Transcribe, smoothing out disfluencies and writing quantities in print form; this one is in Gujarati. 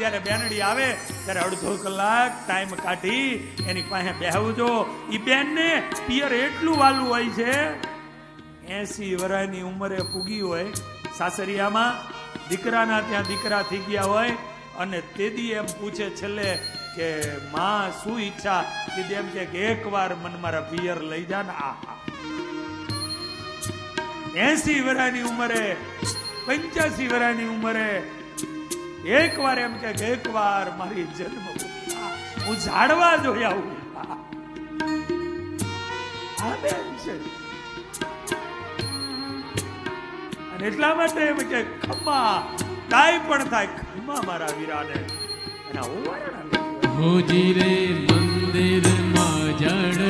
જ્યારે બેનડી આવે ત્યારે અડધો કલાક ટાઈમ કાઢી એની પાસે બેહવજો. ઈ બેનને પિયર એટલું વાલું હોય છે, 80 વર્ષની ઉંમરે પૂગી હોય, સાસરિયામાં દીકરાના ત્યાં દીકરા થઈ ગયા હોય, અને તેદી એમ પૂછે છેલ્લે કે માં શું ઈચ્છા? દીદી એમ કે એકવાર મન મારા પિયર લઈ જા ને. આહા, 80 વર્ષની ઉંમરે, 85 વર્ષની ઉંમરે એકવાર એમ કે એકવાર મારી જન્મભૂમિ હું ઝાડવા જોઈ આવું. આ બેન છે. અને એટલા માટે એમ કે ખમ્મા કાંઈ પણ થાય, ખમ્મા મારા વીરાને. એના ઓવારણા હોજી રે મંદિરમાં જડ